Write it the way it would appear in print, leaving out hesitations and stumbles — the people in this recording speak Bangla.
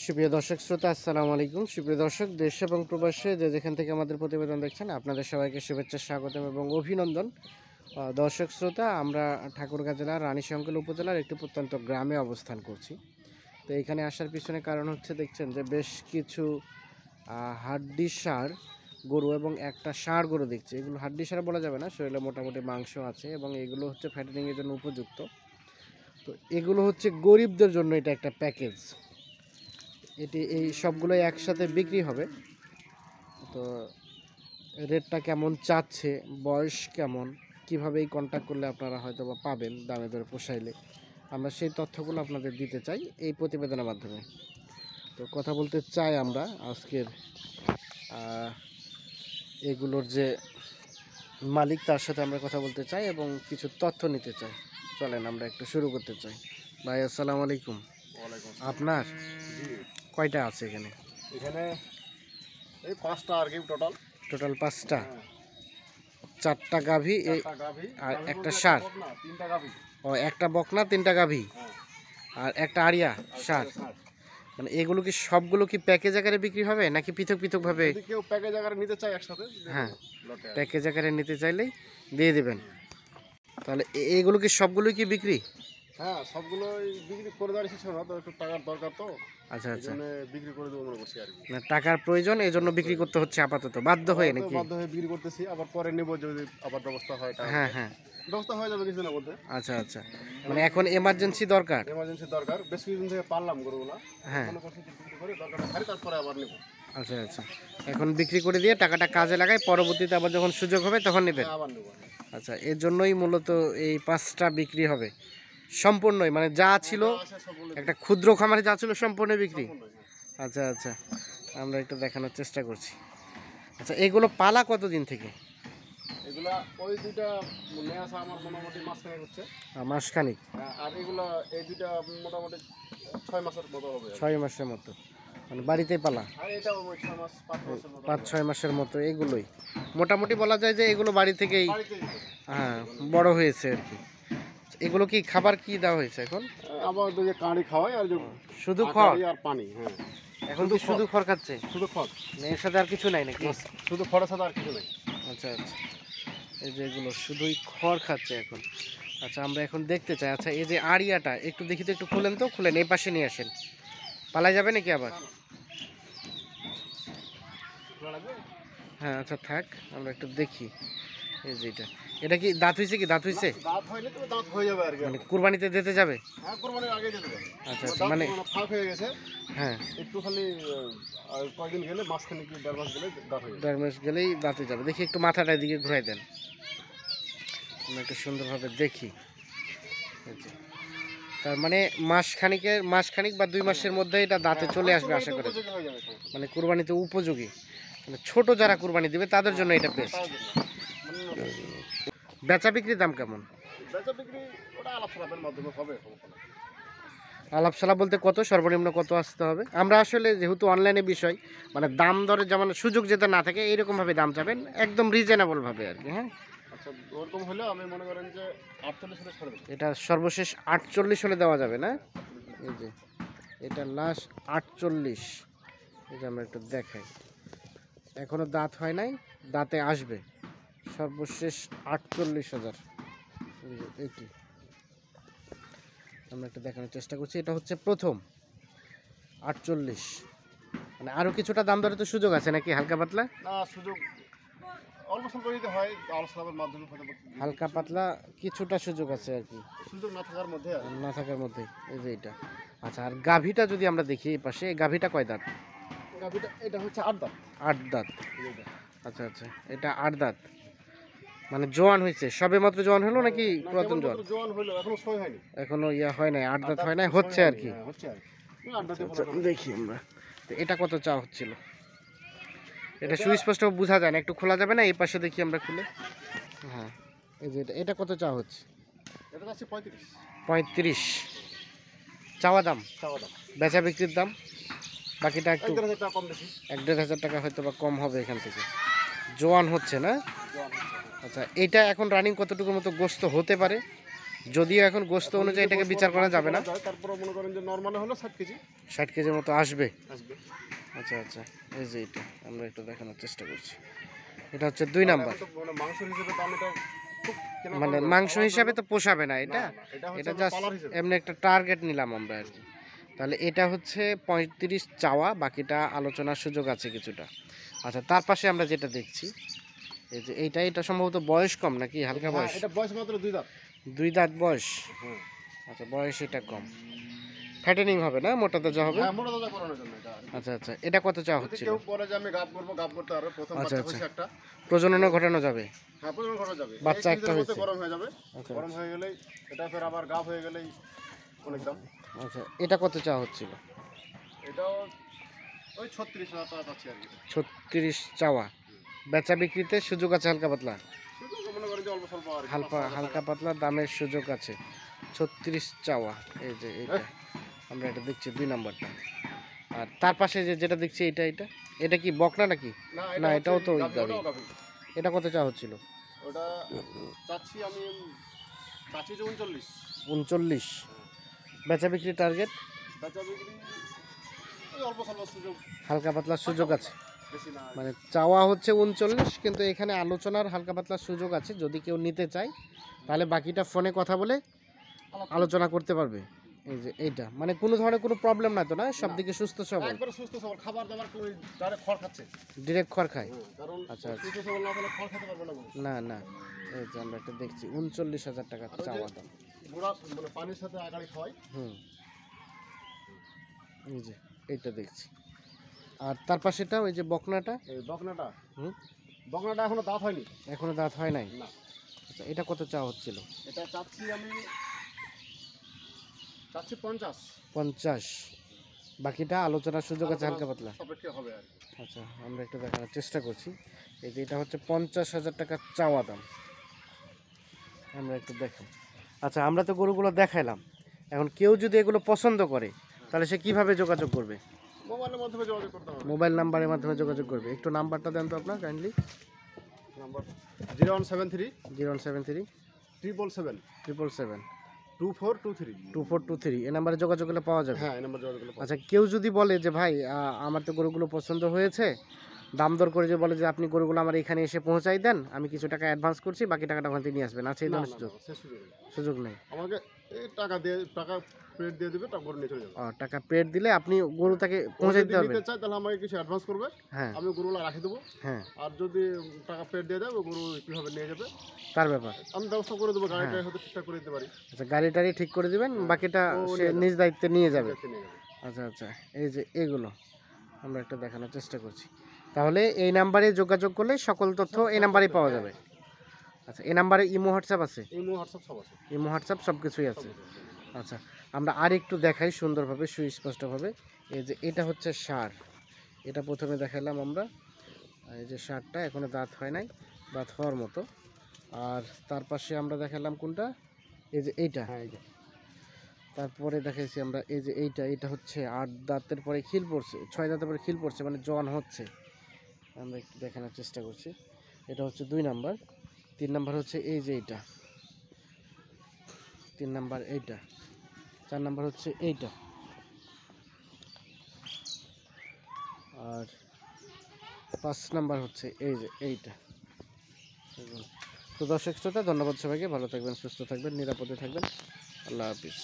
সুপ্রিয় দর্শক শ্রোতা, আসসালামু আলাইকুম। সুপ্রিয় দর্শক, দেশ এবং প্রবাসে যে যেখান থেকে আমাদের প্রতিবেদন দেখছেন, আপনাদের সবাইকে শুভেচ্ছা, স্বাগতম এবং অভিনন্দন। দর্শক শ্রোতা, আমরা ঠাকুরগাঁ জেলার রানীশঙ্কল উপজেলার একটি প্রত্যন্ত গ্রামে অবস্থান করছি। তো এখানে আসার পিছনে কারণ হচ্ছে, দেখছেন যে বেশ কিছু হাড্ডি সার গরু এবং একটা ষাঁড় গরু দেখছি। এগুলো হাড্ডি সার বলা যাবে না, শরীরে মোটামুটি মাংস আছে এবং এগুলো হচ্ছে ফ্যাটেনিংয়ের জন্য উপযুক্ত। তো এগুলো হচ্ছে গরিবদের জন্য এটা একটা প্যাকেজ। এই সবগুলোই একসাথে বিক্রি হবে। তো রেটটা কেমন চাচ্ছে, বয়স কেমন, কীভাবে এই কন্ট্যাক্ট করলে আপনারা হয়তো বা পাবেন দামে দরে পোষাইলে, আমরা সেই তথ্যগুলো আপনাদের দিতে চাই এই প্রতিবেদনের মাধ্যমে। তো কথা বলতে চাই আমরা আজকের এগুলোর যে মালিক, তার সাথে আমরা কথা বলতে চাই এবং কিছু তথ্য নিতে চাই। চলেন আমরা একটু শুরু করতে চাই। ভাই আসসালামু আলাইকুম। আপনার কয়টা আছে এখানে? এখানে এই 5টা আর কি, টোটাল 5টা। 4টা গাভী আর একটা ষাঁড়। 3টা গাভী। ও, একটা বকনা, 3টা গাভী আর একটা আড়িয়া ষাঁড়। মানে এগুলো কি সবগুলো কি প্যাকেজ আকারে বিক্রি হবে নাকি পৃথক পৃথকভাবে? যদি কেউ প্যাকেজ আকারে নিতে চায় একসাথে, হ্যাঁ, প্যাকেজ আকারে নিতে চাইলেই দিয়ে দেবেন। তাহলে এইগুলো কি সবগুলোই কি বিক্রি? হ্যাঁ, সবগুলোই বিক্রি করে দেওয়ার ইচ্ছা ছিল না, তো একটু টাকার দরকার, তো আচ্ছা আচ্ছা, বিক্রি করে দেবো মনে করছি আর কি। না, টাকার প্রয়োজন, এই জন্য বিক্রি করতে হচ্ছে আপাতত, বাধ্য হয়ে নাকি? বাধ্য হয়ে বিক্রি করতেছি, আবার পরে নেবো যদি আবার ব্যবস্থা হয়। হ্যাঁ হ্যাঁ, ব্যবস্থা হয়ে যাবে কিছুদিনের মধ্যে। আচ্ছা আচ্ছা, মানে এখন এমার্জেন্সি দরকার। এমার্জেন্সি দরকার, বেশ কিছুদিন থেকে পারলাম গরুগুলা। হ্যাঁ, মনে করছি বিক্রি করে দরকারটা ছাড়ি, তারপরে আবার নেবো। আচ্ছা আচ্ছা, এখন বিক্রি করে দিয়ে টাকাটা কাজে লাগাই, পরবর্তীতে আবার যখন সুযোগ হবে তখন নেবেন। আবার নেবো। আচ্ছা, এর জন্যই মূলত এই 5টা বিক্রি হবে সম্পূর্ণই, মানে যা ছিল একটা ক্ষুদ্র খামারে যা ছিল সম্পূর্ণ বিক্রি। আচ্ছা আচ্ছা, আমরা একটু দেখানোর চেষ্টা করছি। আচ্ছা, এগুলো পালা কতদিন থেকে? এগুলা ওই দুইটা নিয়ে আসা আমার মোটামুটি মাসখানেক হচ্ছে। মাসখানিক। আর এগুলা এই দুইটা মোটামুটি 6 মাসের মতো হবে। 6 মাসের মতো, মানে বাড়িতেই পালা। আর এটাও 6 মাস 5 মাসের মতো। 5-6 মাসের মতো। এগুলোই মোটামুটি বলা যায় যে এগুলো বাড়ি থেকেই হ্যাঁ বড় হয়েছে আর কি। এগুলো কি খাবার কি দেওয়া হয়েছে এখন? আবার দুই কাঁড়ি খাওয়াই, আর শুধু খড় আর পানি। হ্যাঁ, এখন তো শুধু খড় খাচ্ছে, শুধু খড়, এর সাথে আর কিছু নাই নাকি? শুধু খড়ের সাথে আর কিছু নেই। আচ্ছা আচ্ছা, এই যে এগুলো শুধুই খড় খাচ্ছে এখন। আচ্ছা, আমরা এখন দেখতে চাই। আচ্ছা, এই যে আড়িয়াটা একটু দেখি তো, একটু খুলেন তো, খুলেন, এই পাশে নিয়ে আসেন। পালায় যাবে নাকি আবার? হ্যাঁ আচ্ছা, থাক, আমরা একটু দেখি। এই যে এটা কি দাঁত হয়েছে? কি দাঁত হয়েছে? দাঁত হয়নি, তবে দাঁত হয়ে যাবে আর কি। মানে কুরবানিতে দিতে যাবে? হ্যাঁ, কুরবানির আগে দিতে যাবে। আচ্ছা আচ্ছা, মানে ফাঁক হয়ে গেছে। হ্যাঁ, একটু খালি কয়েকদিন গেলে, মাঝখানে কি 1.5 মাস গেলে দাঁত হয়ে যাবে। 1.5 মাস গেলেই দাঁতে যাবে। দেখি একটু মাথাটা এদিকে ঘুরাই দেন, আমরা একটু সুন্দরভাবে দেখি। তার মানে মাসখানিক বা 2 মাসের মধ্যে এটা দাঁতে চলে আসবে আশা করি। মানে কুরবানিতে উপযোগী, মানে ছোট যারা কুরবানি দিবে তাদের জন্য এটা বেস্ট। বেচা বিক্রির দাম কেমন? বেচা বিক্রি ওটা আলাপ-সালাপের মাধ্যমে হবে। আলাপ-সালাপ বলতে কত, সর্বনিম্ন কত আসতে হবে? আমরা আসলে যেহেতু অনলাইনে বিষয়, মানে দাম দরের যেমন সুযোগ যেতে না থাকে এইরকমভাবে দাম চাবেন, একদম রিজনেবলভাবে আর কি। হ্যাঁ, আচ্ছা, ওরকম হলে আমি মনে করেন যে 48 হলে ছেড়ে দেবো। এটা সর্বশেষ 48 হলে দেওয়া যাবে না? এই যে এটা লাস্ট 48। এই যে আমরা একটু দেখাই, এখনো দাঁত হয় নাই, দাঁতে আসবে। সর্বশেষ 48,000। এইটি আমরা একটু দেখানোর চেষ্টা করছি। এটা হচ্ছে প্রথম 48, মানে আরও কিছুটা দাম দরে তো সুযোগ আছে নাকি হালকা পাতলা? না, সুযোগ অল্প স্বল্প দিতে হয়, আলোচনার মাধ্যমে হতে পারে। হালকা পাতলা কিছুটা সুযোগ আছে আর কি, সুযোগ না থাকার মধ্যে না থাকার মধ্যে। এই যে এটা। আচ্ছা, আর গাভীটা যদি আমরা দেখি এই পাশে, এই গাভীটা কয় দাঁত? গাভীটা এটা হচ্ছে 8 দাঁত। 8 দাঁত। আচ্ছা আচ্ছা, এটা 8 দাঁত, মানে জোয়ান হয়েছে, সবে মাত্র জোয়ান হলো নাকি পুরাতন জোয়ান? জোয়ান হলো, এখনো সই হয়নি, এখনো ইয়া হয় নাই, 8 দাঁত হয় নাই, হচ্ছে আর কি। হচ্ছে আর কি। 8 দাঁতে দেখি আমরা। তো এটা কত চা হচ্ছিল? এটা সুস্পষ্ট বোঝা যায় না, একটু খোলা যাবে না? এই পাশে দেখি আমরা খুলে। হ্যাঁ, এই যে এটা কত চা হচ্ছে? এটা আছে 35। 35 চাওয়া দাম। চাওয়া দাম, বেচা বিক্রির দাম বাকিটা একটু 1,500 টাকা কম বেশি। 1,500 টাকা হয়তো বা কম হবে এখান থেকে। জোয়ান হচ্ছে না? জোয়ান হচ্ছে। আচ্ছা, এটা এখন রানিং কতটুকুর মতো গোস্ত হতে পারে? যদিও এখন গোস্ত অনুযায়ী এটাকে বিচার করা যাবে না। তারপরে মনে করেন যে নর্মালে হলো 60 কেজি 60 কেজির মতো আসবে। আসবে। আচ্ছা আচ্ছা, এই যে এটা আমরা একটু দেখানোর চেষ্টা করছি। এটা হচ্ছে 2 নাম্বার। মানে মাংস হিসেবে দাম এটা খুব কেনা মানে মাংস হিসাবে তো পোষাবে না এটা, এটা হচ্ছে এটা আমরা জাস্ট পালার হিসেবে। এমনি একটা টার্গেট নিলাম আমরা আর কি। তাহলে এটা হচ্ছে 35 চাওয়া, বাকিটা আলোচনার সুযোগ আছে কিছুটা। আচ্ছা, তার পাশে আমরা যেটা দেখছি এই যে এটা সম্ভবত বয়স কম নাকি হালকা হ্যাঁ, বয়স? এটা বয়স মাত্র 2 দাঁত। 2 দাঁত বয়স। হ্যাঁ আচ্ছা, বয়স এটা কম, ফ্যাটেনিং হবে না, মোটা তাজা হবে। হ্যাঁ, মোটা তাজা করানোর জন্য এটা। আচ্ছা আচ্ছা, এটা কত চাওয়া যদি হচ্ছিল? কেউ বলে যে আমি গাব করব, গাব করতে পারবে। প্রথম আচ্ছা, বাচ্চা আচ্ছা। হইছে একটা। প্রজননও ঘটানো যাবে। হ্যাঁ, প্রজনন করা যাবে। বাচ্চা এই একটা কিছুদিনের মধ্যে হয়েছে। গরম হয়ে যাবে। আচ্ছা গরম হয়ে গেলেই এটা ফের আবার গাব হয়ে গেলেই অনেক দাম। আচ্ছা, এটা কত চাওয়া হচ্ছিল? এটাও ওই 36,000 টাকা পাচ্ছি আর কি। 36 চাওয়া, বেচা বিক্রিতে সুযোগ আছে হালকা পাতলা? শুধু মনে করেন যে অল্প স্বল্প আর কি, হালকা 5,000 হালকা টাকা। পাতলা দামের সুযোগ আছে। 36 চাওয়া, এই যে এটা আমরা এটা দেখছি 2 নাম্বারটা। আর তার পাশে যেটা দেখছি এটা কি বকনা নাকি? না, হচ্ছে এটাও তো ওই গাভী, গাভী। ওটাও গাভী। এটা কত চাওয়া হচ্ছিল? ওটা চাচ্ছি আমি যে 39। 39। বেচা বিক্রি টার্গেট? বাচ্চা বিক্রি ওই অল্প স্বল্প সুযোগ, হালকা পাতলার সুযোগ আছে। বেশি না। মানে চাওয়া হচ্ছে 39, কিন্তু এখানে আলোচনার হালকা পাতলার সুযোগ আছে। যদি কেউ নিতে চায় তাহলে বাকিটা ফোনে কথা বলে আলোচনা করতে পারবে। এই যে এইটা মানে কোনো ধরনের কোনো প্রবলেম না তো, না সব দিকে সুস্থ সবল? একবারে সুস্থ সবল, খাবার দাবার কোনো ডাইরেক্ট খড় খাচ্ছে। ডিরেক্ট খড় খায়? কারণ আচ্ছা, আচ্ছা। সুস্থ সবল না হলে খড় খেতে পারবে না গরু। না না, এই যে আমরা একটা দেখছি 39,000 টাকা আর ওই যে চাওয়া দাম। গুঁড়া মানে পানির সাথে আগাড়ি খাওয়াই। হুম, এই যে এইটা দেখছি। আর তার পাশেটা ওই যে বকনাটা? এই বকনাটা, হুম, বকনাটা এখনো দাঁত হয়নি। এখনো দাঁত হয় নাই? না, আচ্ছা, এটা কত চাওয়া হচ্ছিল? এটা চাচ্ছি আমি 50। 50। বাকিটা আলোচনার সুযোগ আছে হালকা পাতলা। সাপেক্ষে হবে আর কি। আচ্ছা, আমরা একটু দেখানোর চেষ্টা করছি। এই যে এটা হচ্ছে 50,000 টাকা চাওয়া দাম। আমরা একটু দেখাই। আচ্ছা, আমরা তো গরুগুলো দেখাইলাম, এখন কেউ যদি এগুলো পছন্দ করে তাহলে সে কিভাবে যোগাযোগ করবে? মোবাইলের মাধ্যমে যোগাযোগ করতে হবে। মোবাইল নাম্বারের মাধ্যমে যোগাযোগ করবে। একটু নাম্বারটা দেন তো আপনার কাইন্ডলি। নাম্বার 0173 0173 777 777 2423। 2423 এই নাম্বারে যোগাযোগ করলে পাওয়া যাবে। হ্যাঁ, এই নাম্বার যোগাযোগ করলে পাবো। আচ্ছা, কেউ যদি বলে যে ভাই আমার তো গরুগুলো পছন্দ হয়েছে, দাম দর করে যে বলে যে আপনি গরুগুলো আমার এখানে এসে পৌঁছাই দেন, আমি কিছু টাকা অ্যাডভান্স করছি, বাকি টাকাটা ওখান থেকে নিয়ে আসবেন, আছে এই না, ধরনের না, সুযোগ? না, সে সুযোগ নেই। সুযোগ নেই। আমাকে এই টাকা পেড দিয়ে দিবে, টাকা করে নিয়ে চলে যাবে। টাকা পেড দিলে আপনি গরু তাকে ও পৌঁছাই যদি দিতে পারবেন? নিতে চায় তাহলে আমাকে কিছু অ্যাডভান্স করবে, হ্যাঁ আমি গরুগুলো রাখি দেবো। হ্যাঁ, আর যদি টাকা পেড দিয়ে দেয়, ও গরু কীভাবে নিয়ে যাবে তার ব্যাপার। আমি ব্যবস্থা করে দেবো। গাড়িটা হ্যাঁ। হয়তো ঠিকঠাক করে দিতে পারি। আচ্ছা, গাড়ি টাড়ি ঠিক করে দিবেন, বাকিটা ও সে নিয়ে যাবে। নিজ দায়িত্বে নিয়ে যাবে। দেখতে নিয়ে যাবে। আচ্ছা আচ্ছা, এই যে এগুলো আমরা একটা দেখানোর চেষ্টা করছি। তাহলে এই নাম্বারে যোগাযোগ করলে সকল তথ্য এই নাম্বারেই পাওয়া যাবে। আচ্ছা, এই নাম্বারে ইমো হোয়াটসঅ্যাপ আছে? ইমো হোয়াটসঅ্যাপ সব আছে। ইমো হোয়াটসঅ্যাপ সব কিছুই আছে। আচ্ছা, আমরা আর একটু দেখাই সুন্দরভাবে সুস্পষ্টভাবে। এই যে এটা হচ্ছে ষাঁড়, এটা প্রথমে দেখালাম আমরা। এই যে ষাঁড়টা এখনো দাঁত হয় নাই, দাঁত হওয়ার মতো। আর তার পাশে আমরা দেখালাম কোনটা, এই যে এইটা। হ্যাঁ, এই যে তারপরে দেখাইছি আমরা এই যে এইটা হচ্ছে 8 দাঁতের পরে খিল পড়ছে, 6 দাঁতের পরে খিল পড়ছে, মানে জন হচ্ছে। আমরা একটু দেখানোর চেষ্টা করছি। এটা হচ্ছে 2 নাম্বার। 3 নাম্বার হচ্ছে এই যে এইটা, 3 নাম্বার এইটা। 4 নাম্বার হচ্ছে এইটা। আর 5 নাম্বার হচ্ছে এই যে এইটা। তো দর্শক শ্রোতা, ধন্যবাদ সবাইকে। ভালো থাকবেন, সুস্থ থাকবেন, নিরাপদে থাকবেন। আল্লাহ হাফিজ।